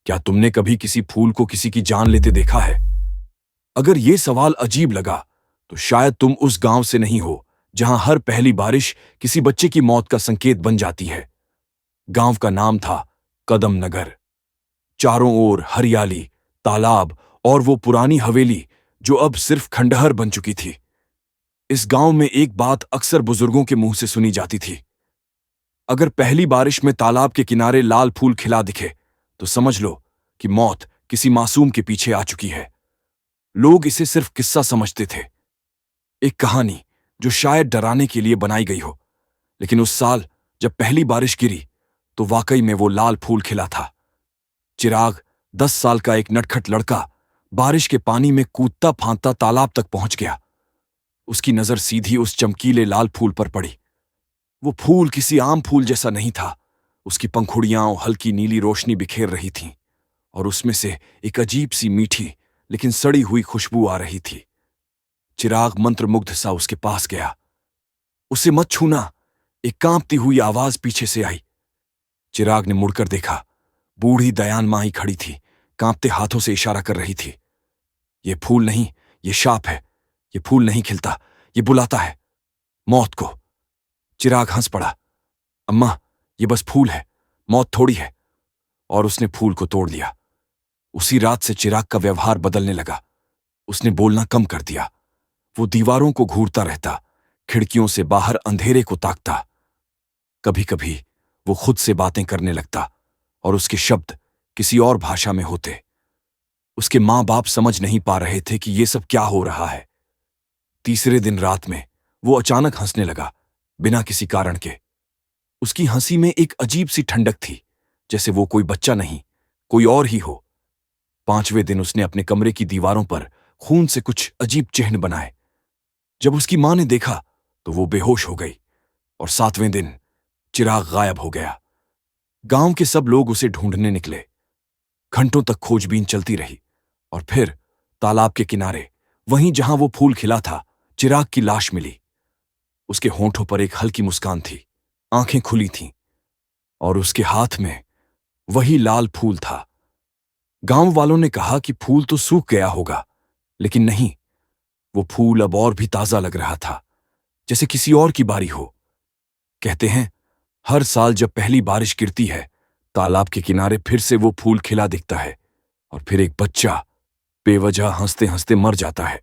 क्या तुमने कभी किसी फूल को किसी की जान लेते देखा है? अगर ये सवाल अजीब लगा, तो शायद तुम उस गांव से नहीं हो जहां हर पहली बारिश किसी बच्चे की मौत का संकेत बन जाती है। गांव का नाम था कदम नगर। चारों ओर हरियाली, तालाब और वो पुरानी हवेली जो अब सिर्फ खंडहर बन चुकी थी। इस गांव में एक बात अक्सर बुजुर्गों के मुंह से सुनी जाती थी। अगर पहली बारिश में तालाब के किनारे लाल फूल खिला दिखे, तो समझ लो कि मौत किसी मासूम के पीछे आ चुकी है। लोग इसे सिर्फ किस्सा समझते थे, एक कहानी जो शायद डराने के लिए बनाई गई हो। लेकिन उस साल जब पहली बारिश गिरी, तो वाकई में वो लाल फूल खिला था। चिराग, 10 साल का एक नटखट लड़का, बारिश के पानी में कूदता फांदता तालाब तक पहुंच गया। उसकी नजर सीधी उस चमकीले लाल फूल पर पड़ी। वो फूल किसी आम फूल जैसा नहीं था। उसकी पंखुड़ियां हल्की नीली रोशनी बिखेर रही थीं, और उसमें से एक अजीब सी मीठी लेकिन सड़ी हुई खुशबू आ रही थी। चिराग मंत्रमुग्ध सा उसके पास गया। उसे मत छूना, एक कांपती हुई आवाज पीछे से आई। चिराग ने मुड़कर देखा। बूढ़ी दयान माई खड़ी थी, कांपते हाथों से इशारा कर रही थी। ये फूल नहीं, ये शाप है। ये फूल नहीं खिलता, ये बुलाता है मौत को। चिराग हंस पड़ा। अम्मा, ये बस फूल है, मौत थोड़ी है। और उसने फूल को तोड़ दिया। उसी रात से चिराग का व्यवहार बदलने लगा। उसने बोलना कम कर दिया। वो दीवारों को घूरता रहता, खिड़कियों से बाहर अंधेरे को ताकता। कभी कभी वो खुद से बातें करने लगता, और उसके शब्द किसी और भाषा में होते। उसके मां बाप समझ नहीं पा रहे थे कि ये सब क्या हो रहा है। तीसरे दिन रात में वो अचानक हंसने लगा, बिना किसी कारण के। उसकी हंसी में एक अजीब सी ठंडक थी, जैसे वो कोई बच्चा नहीं, कोई और ही हो। 5वें दिन उसने अपने कमरे की दीवारों पर खून से कुछ अजीब चिन्ह बनाए। जब उसकी मां ने देखा, तो वो बेहोश हो गई। और 7वें दिन चिराग गायब हो गया। गांव के सब लोग उसे ढूंढने निकले। घंटों तक खोजबीन चलती रही, और फिर तालाब के किनारे, वहीं जहां वो फूल खिला था, चिराग की लाश मिली। उसके होंठों पर एक हल्की मुस्कान थी, आंखें खुली थीं, और उसके हाथ में वही लाल फूल था। गांव वालों ने कहा कि फूल तो सूख गया होगा, लेकिन नहीं, वो फूल अब और भी ताजा लग रहा था, जैसे किसी और की बारी हो। कहते हैं, हर साल जब पहली बारिश गिरती है, तालाब के किनारे फिर से वो फूल खिला दिखता है, और फिर एक बच्चा बेवजह हंसते हंसते मर जाता है।